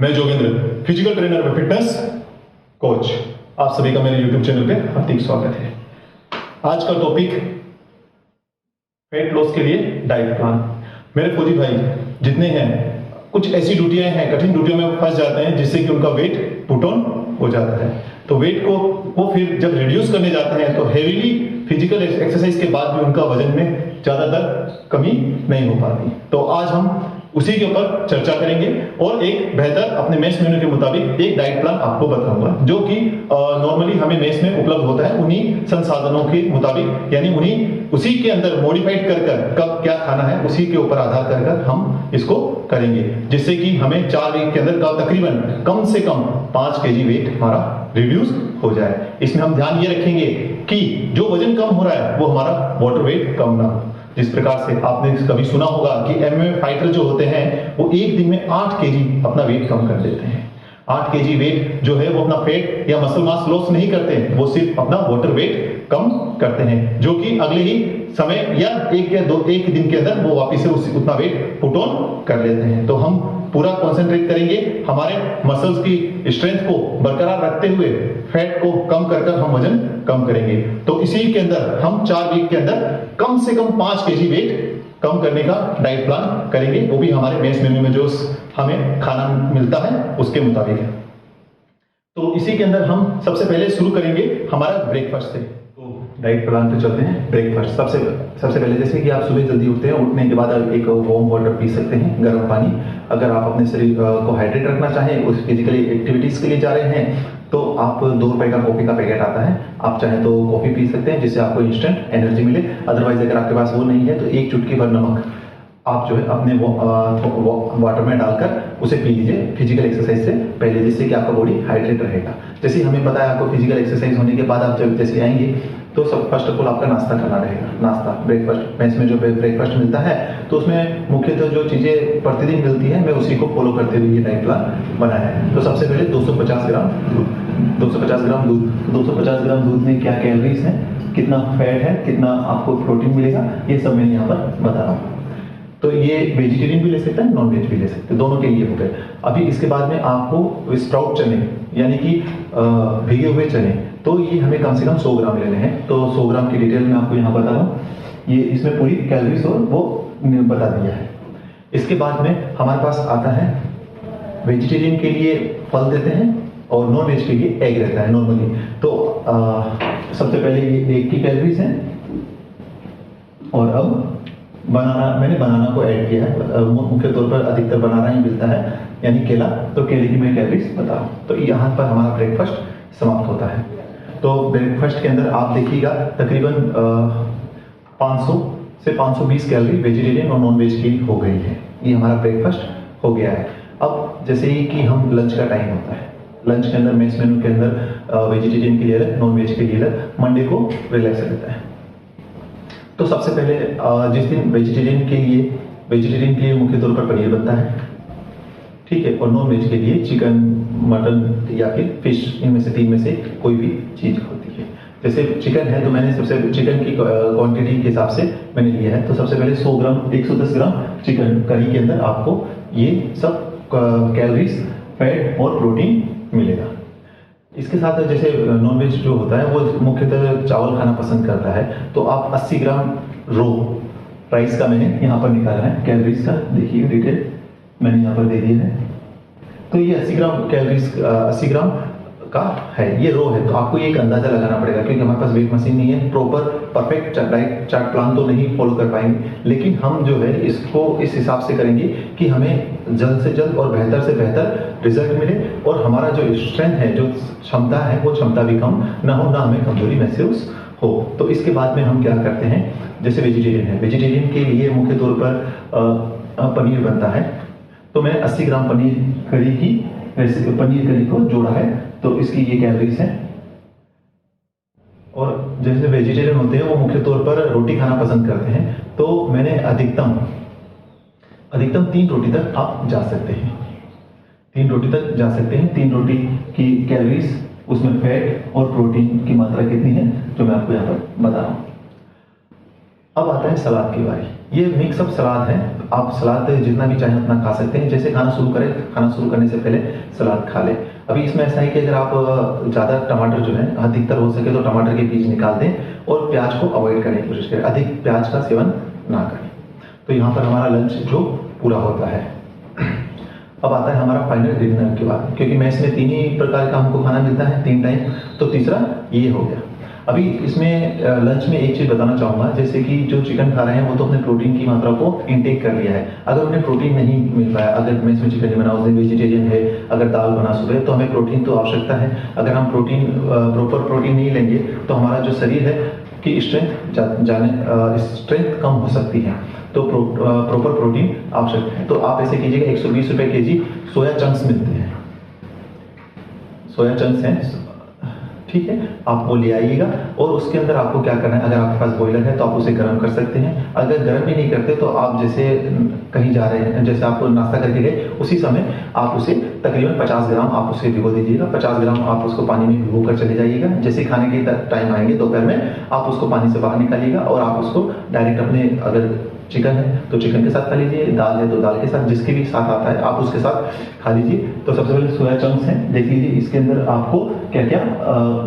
मैं Jogendra, physical trainer व fitness coach. आप सभी का मेरे YouTube चैनल पे हार्दिक स्वागत है। आज का टॉपिक वेट लॉस के लिए डाइट प्लान। मेरे फौजी भाई जितने हैं, कुछ ऐसी ड्यूटियां हैं, कठिन ड्यूटियों में फंस जाते हैं जिससे कि उनका वेट पुट ऑन हो जाता है। तो वेट को वो फिर जब रिड्यूस करने जाते हैं तो हेवीली फिजिकल एक्सरसाइज के बाद भी उनका वजन में ज्यादातर कमी नहीं हो पाती। तो आज हम उसी के ऊपर चर्चा करेंगे और एक बेहतर अपने मेस मेन्यू के मुताबिक एक डाइट प्लान आपको बताऊंगा, जो कि नॉर्मली हमें मेस में उपलब्ध होता है उन्हीं संसाधनों के मुताबिक, यानी उसी के अंदर मॉडिफाइड कर कब क्या खाना है उसी के ऊपर आधार कर हम इसको करेंगे, जिससे कि हमें 4 वीक के अंदर का तकरीबन कम से कम 5 kg वेट हमारा रिड्यूस हो जाए। इसमें हम ध्यान ये रखेंगे कि जो वजन कम हो रहा है वो हमारा वाटर वेट कम ना हो। जिस प्रकार से आपने कभी सुना होगा कि MMA फाइटर जो होते हैं वो एक दिन में 8 kg अपना वेट कम कर देते हैं। 8 kg वेट जो है वो अपना फैट या मसल मास लॉस नहीं करते हैं, वो सिर्फ अपना वाटर वेट कम करते हैं, जो कि अगले ही समय या एक दिन के अंदर वो वापस से उतना वेट पुट ऑन कर लेते हैं। तो हम पूरा कंसंट्रेट करेंगे हमारे मसल्स की स्ट्रेंथ को बरकरार रखते हुए फैट को कम कर हम वजन कम करेंगे। तो इसी के अंदर हम 4 वीक के अंदर कम से कम 5 kg वेट कम करने का डाइट प्लान करेंगे, वो भी हमारे मेस मेन्यू में जो हमें खाना मिलता है उसके मुताबिक है। तो इसी के अंदर हम सबसे पहले शुरू करेंगे हमारा ब्रेकफास्ट से। तो डाइट प्लान पे चलते हैं। ब्रेकफास्ट सबसे पहले जैसे कि आप सुबह जल्दी उठते हैं, उठने के बाद आप एक वार्म वाटर पी सकते हैं, गर्म पानी। अगर आप अपने शरीर को हाइड्रेट रखना चाहें, उस फिजिकली एक्टिविटीज के लिए जा रहे हैं, तो आप 2 रुपए का कॉफी का पैकेट आता है, आप चाहें तो कॉफी पी सकते हैं जिससे आपको इंस्टेंट एनर्जी मिले। अदरवाइज अगर आपके पास वो नहीं है तो एक चुटकी भर नमक आप जो है अपने वाटर में डालकर उसे पी लीजिए फिजिकल एक्सरसाइज से पहले, जिससे कि आपका बॉडी हाइड्रेट रहेगा। जैसे हमें पता है आपको फिजिकल एक्सरसाइज होने के बाद आप जब जैसे आएंगे तो सब फर्स्ट ऑफ ऑल आपका नाश्ता करना रहेगा। नाश्ता ब्रेकफास्ट मेस में जो ब्रेकफास्ट मिलता है तो उसमें मुख्यतः जो चीजें प्रतिदिन मिलती है मैं उसी को फॉलो करते हुए ये डाइट प्लान बनाया है। तो सबसे पहले 250 ग्राम दूध। 250 ग्राम दूध में क्या कैलोरीज है, कितना फैट है, कितना आपको प्रोटीन मिलेगा, ये सब मैं यहाँ पर बता रहा हूँ। तो ये वेजिटेरियन भी ले सकते हैं, नॉन वेज भी ले सकते हैं, दोनों के लिए हो गए। अभी इसके बाद में आपको स्प्राउट चने यानी कि भीगे हुए चने, तो ये हमें कम से कम 100 ग्राम लेने हैं। तो 100 ग्राम की डिटेल में आपको यहाँ बता रहा हूँ, ये इसमें पूरी कैलोरीज और वो बता दिया है। इसके बाद में हमारे पास आता है वेजिटेरियन के लिए फल देते हैं और नॉन वेज के लिए एग रहता है नॉर्मली। तो सबसे पहले ये एग की कैलोरीज है, और अब मैंने बनाना को ऐड किया है। मुख्य तौर पर अधिकतर बनाना ही मिलता है, यानी केला, तो केले की मैं कैलोरीज बता रहा हूँ। तो यहाँ पर हमारा ब्रेकफास्ट समाप्त होता है। तो ब्रेकफास्ट के अंदर आप देखिएगा तकरीबन 500 से 520 कैलोरी वेजिटेरियन और नॉन वेज की हो गई है। ये हमारा ब्रेकफास्ट हो गया है। अब जैसे ही कि हम लंच का टाइम होता है, लंच के अंदर मेस मेन्यू के अंदर वेजिटेरियन के लिए अलग, नॉन वेज के लिए अलग, मंडे को रिलैक्स रहता है। तो सबसे पहले जिस दिन वेजिटेरियन के लिए मुख्य तौर पर पनीर बनता है, ठीक है, और नॉन वेज के लिए चिकन, मटन या फिर फिश, इनमें से 3 में से कोई भी चीज होती है। जैसे चिकन है तो मैंने सबसे चिकन की क्वांटिटी के हिसाब से मैंने लिया है। तो सबसे पहले 110 ग्राम चिकन करी के अंदर आपको ये सब कैलोरीज, फैट और प्रोटीन मिलेगा। इसके साथ जैसे नॉनवेज जो होता है वो मुख्यतः चावल खाना पसंद करता है, तो आप 80 ग्राम रो राइस का मैंने यहाँ पर निकाला है। कैलोरीज का देखिए डिटेल मैंने यहाँ पर दे दिया है। तो ये 80 ग्राम कैलोरीज 80 ग्राम का है, ये रो है। तो आपको एक अंदाजा लगाना पड़ेगा, क्योंकि हमारे पास वेट मशीन नहीं है, proper perfect diet chart plan तो नहीं फॉलो कर पाएंगे, लेकिन हम जो है इसको इस हिसाब से करेंगे कि हमें जल्द से जल्द और बेहतर से बेहतर रिजल्ट मिले, और हमारा जो स्ट्रेंथ है, जो क्षमता है, वो क्षमता भी कम ना हो, ना हमें कमजोरी महसूस हो। तो इसके बाद में हम क्या करते हैं, जैसे वेजिटेरियन है, वेजिटेरियन के लिए मुख्य तौर पर पनीर बनता है। तो मैं 80 ग्राम पनीर करी को जोड़ा है, तो इसकी ये कैलोरीज है। और जैसे वेजिटेरियन होते हैं वो मुख्य तौर पर रोटी खाना पसंद करते हैं, तो मैंने अधिकतम 3 रोटी तक आप जा सकते हैं। 3 रोटी तक जा सकते हैं। 3 रोटी की कैलोरीज, उसमें फैट और प्रोटीन की मात्रा कितनी है जो मैं आपको यहाँ पर बता रहा हूँ। अब आता है सलाद की बारी। ये मिक्स अप सलाद है, आप सलाद जितना भी चाहें उतना खा सकते हैं। जैसे खाना शुरू करें, खाना शुरू करने से पहले सलाद खा लें। अभी इसमें ऐसा है कि अगर आप ज़्यादा टमाटर जो है, अधिकतर हो सके तो टमाटर के बीज निकाल दें और प्याज को अवॉइड करने की कोशिश करें, अधिक प्याज का सेवन ना करें। तो यहाँ पर हमारा लंच जो पूरा होता है। अब आता है हमारा फाइनल डिनर की बात, क्योंकि मैस में 3 ही प्रकार का हमको खाना मिलता है, 3 टाइम। तो तीसरा ये हो गया। अभी इसमें लंच में एक चीज़ बताना चाहूँगा, जैसे कि जो चिकन खा रहे हैं वो तो अपने प्रोटीन की मात्रा को इनटेक कर लिया है। अगर उन्हें प्रोटीन नहीं मिल पाया, अगर मैस में चिकन नहीं बना, उस दिन वेजिटेरियन है, अगर दाल बना सुबह, तो हमें प्रोटीन तो आवश्यकता है। अगर हम प्रोटीन प्रॉपर प्रोटीन नहीं लेंगे तो हमारा जो शरीर है की स्ट्रेंथ कम हो सकती है। तो प्रॉपर प्रोटीन आवश्यक है। तो आप ऐसे कीजिएगा, 120 रुपये केजी सोया चंक्स मिलते हैं, सोया चंक्स हैं, ठीक है, आप वो ले आइएगा। और उसके अंदर आपको क्या करना है, अगर आपके पास बॉयलर है तो आप उसे गर्म कर सकते हैं। अगर गर्म भी नहीं करते तो आप जैसे कहीं जा रहे हैं, जैसे आप नाश्ता करके गए, उसी समय आप उसे तकरीबन 50 ग्राम आप उसे भिगो दीजिएगा। 50 ग्राम आप उसको पानी में भिगो कर चले जाइएगा। जैसे खाने के टाइम आएंगे दोपहर में, आप उसको पानी से बाहर निकालिएगा और आप उसको डायरेक्ट अपने, अगर चिकन है तो चिकन के साथ खा लीजिए, दाल है तो दाल के साथ, जिसके भी साथ आता है आप उसके साथ खा लीजिए। तो सबसे पहले सोया चंक्स हैं, देख लीजिए इसके अंदर आपको क्या क्या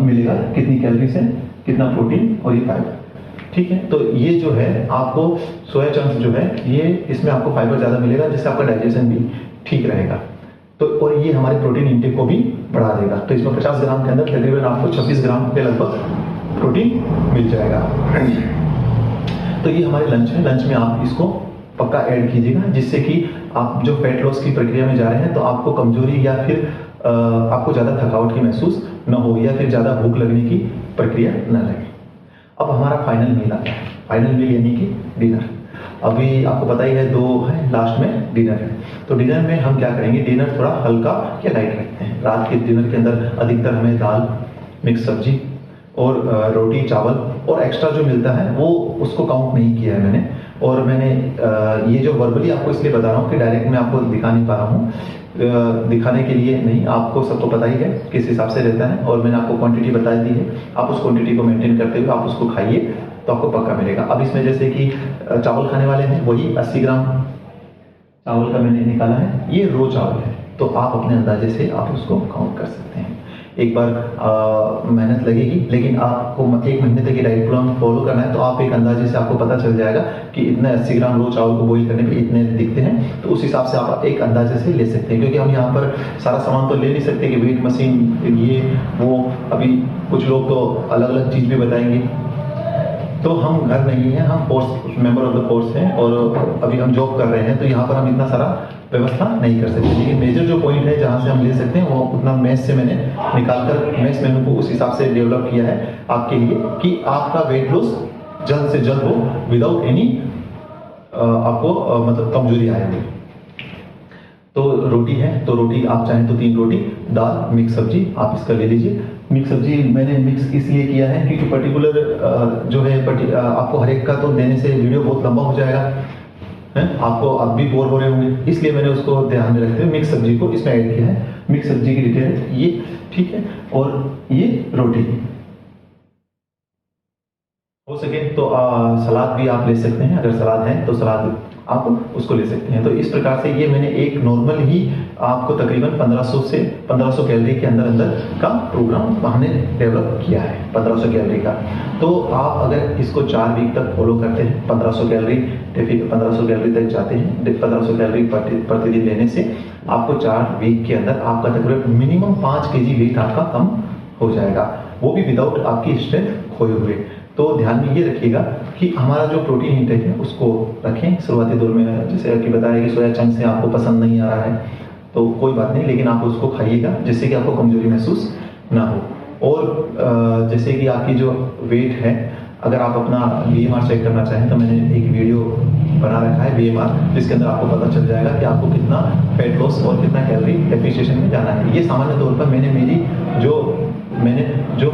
मिलेगा, कितनी कैलोरीज है, कितना प्रोटीन और ये फाइबर, ठीक है। तो ये जो है आपको सोया चंक्स जो है, ये इसमें आपको फाइबर ज़्यादा मिलेगा, जिससे आपका डाइजेशन भी ठीक रहेगा। तो और ये हमारे प्रोटीन इंटेक को भी बढ़ा देगा। तो इसमें 50 ग्राम के अंदर तकरीबन आपको 26 ग्राम के लगभग प्रोटीन मिल जाएगा। तो ये हमारे लंच है। लंच में आप इसको पक्का ऐड कीजिएगा, जिससे कि आप जो फैट लॉस की प्रक्रिया में जा रहे हैं तो आपको कमजोरी या फिर आपको ज़्यादा थकावट की महसूस न हो, या फिर ज़्यादा भूख लगने की प्रक्रिया न लगे। अब हमारा फाइनल मील आता है, फाइनल मील यानी कि डिनर। अभी आपको पता ही है 2 है, लास्ट में डिनर है। तो डिनर में हम क्या करेंगे, डिनर थोड़ा हल्का या लाइट रखते हैं। रात के डिनर के अंदर अधिकतर हमें दाल, मिक्स सब्जी और रोटी चावल, और एक्स्ट्रा जो मिलता है वो उसको काउंट नहीं किया है मैंने। और मैंने ये जो वर्बली आपको इसलिए बता रहा हूँ कि डायरेक्ट मैं आपको दिखा नहीं पा रहा हूँ, दिखाने के लिए नहीं, आपको सबको पता ही है किस हिसाब से रहता है। और मैंने आपको क्वांटिटी बता दी है, आप उस क्वांटिटी को मेंटेन करते हुए आप उसको खाइए तो आपको पक्का मिलेगा। अब इसमें जैसे कि चावल खाने वाले हैं, वही 80 ग्राम चावल का मैंने निकाला है, ये रो चावल है। तो आप अपने अंदाजे से आप उसको काउंट कर सकते हैं। एक बार मेहनत लगेगी, लेकिन आपको 1 महीने तक ये डाइट प्लान फॉलो करना है, तो आप एक अंदाजे से आपको पता चल जाएगा कि इतने 80 ग्राम रो चावल को बॉईल करने पे इतने दिखते हैं। तो उस हिसाब से आप एक अंदाजे से ले सकते हैं, क्योंकि हम यहाँ पर सारा सामान तो ले नहीं सकते कि वेट मशीन ये वो। अभी कुछ लोग तो अलग अलग चीज़ भी बताएंगे। तो हम घर नहीं है, हम force member of the force हैं और अभी हम जॉब कर रहे हैं, तो यहाँ पर हम इतना सारा व्यवस्था नहीं कर सकते। लेकिन मेजर जो पॉइंट है जहाँ से हम ले सकते हैं वो उतना मैथ से मैंने निकालकर मैथ मेनू को उस हिसाब से डेवलप किया है आपके लिए, कि आपका वेट लॉस जल्द से जल्द हो विदाउट एनी आपको मतलब कमजोरी आएगी। तो रोटी है, तो रोटी आप चाहें तो 3 रोटी, दाल, मिक्स सब्जी आप इसका ले लीजिए। मिक्स सब्जी मैंने मिक्स इसलिए किया है क्योंकि पर्टिकुलर जो है आपको हर एक का तो देने से वीडियो बहुत लंबा हो जाएगा है, आपको आप भी बोर हो रहे होंगे, इसलिए मैंने उसको ध्यान में रखते हुए मिक्स सब्जी को इसमें ऐड किया है। मिक्स सब्जी की डिटेल ये, ठीक है। और ये रोटी हो सके तो सलाद भी आप ले सकते हैं, अगर सलाद है तो सलाद आप उसको ले सकते हैं। तो इस प्रकार से ये मैंने एक नॉर्मल ही आपको तकरीबन 1500 से 1500 कैलोरी के अंदर अंदर का प्रोग्राम हमने डेवलप किया है, 1500 कैलोरी का। तो आप अगर इसको 4 वीक तक फॉलो करते हैं, 1500 कैलोरी 1500 कैलोरी तक जाते हैं, 1500 कैलोरी प्रतिदिन लेने से आपको 4 वीक के अंदर आपका तकरीबन मिनिमम 5 kg वेट आपका कम हो जाएगा, वो भी विदाउट आपकी स्ट्रेंथ खोए हुए। तो ध्यान में ये रखिएगा कि हमारा जो प्रोटीन इंटेक है उसको रखें। शुरुआती दौर में जैसे कि बताया कि सोया चंक्स से आपको पसंद नहीं आ रहा है तो कोई बात नहीं, लेकिन आप उसको खाइएगा जिससे कि आपको कमजोरी महसूस ना हो। और जैसे कि आपकी जो वेट है, अगर आप अपना BMR चेक करना चाहें तो मैंने एक वीडियो बना रखा है BMR, जिसके अंदर आपको पता चल जाएगा कि आपको कितना फैट लॉस और कितना कैलोरी डेफिशिएशन में जाना है। ये सामान्य तौर पर मैंने जो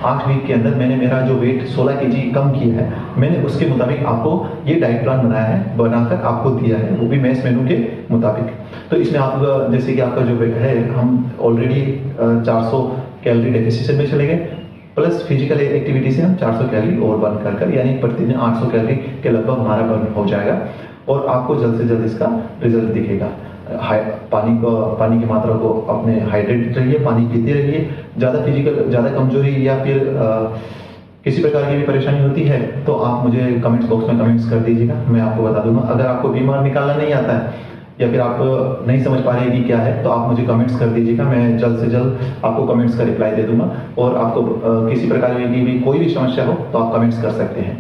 8 वीक के अंदर मैंने मेरा जो वेट 16 kg कम किया है, मैंने उसके मुताबिक आपको ये डाइट प्लान बनाया है, बनाकर आपको दिया है, वो भी मैथ मेनू के मुताबिक। तो इसमें आप जैसे कि आपका जो वेट है, हम ऑलरेडी 400 कैलोरी डेफिशिएशन में चले गए, प्लस फिजिकल एक्टिविटी से हम 400 कैलोरी और बर्न कर यानी प्रतिदिन 800 कैलोरी के लगभग हमारा बर्न हो जाएगा और आपको जल्द से जल्द इसका रिजल्ट दिखेगा। पानी की मात्रा को अपने हाइड्रेट रहिए, पानी पीते रहिए। ज़्यादा कमजोरी या फिर किसी प्रकार की भी परेशानी होती है तो आप मुझे कमेंट्स बॉक्स में कमेंट्स कर दीजिएगा, मैं आपको बता दूंगा। अगर आपको बीमार निकालना नहीं आता है या फिर आप नहीं समझ पा रहे कि क्या है तो आप मुझे कमेंट्स कर दीजिएगा, मैं जल्द से जल्द आपको कमेंट्स का रिप्लाई दे दूंगा। और आपको किसी प्रकार की भी कोई भी समस्या हो तो आप कमेंट्स कर सकते हैं।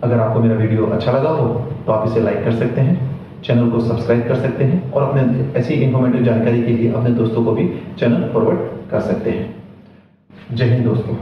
अगर आपको मेरा वीडियो अच्छा लगा हो तो आप इसे लाइक कर सकते हैं, चैनल को सब्सक्राइब कर सकते हैं और अपने ऐसी इंफॉर्मेटिव जानकारी के लिए अपने दोस्तों को भी चैनल फॉरवर्ड कर सकते हैं। जय हिंद दोस्तों।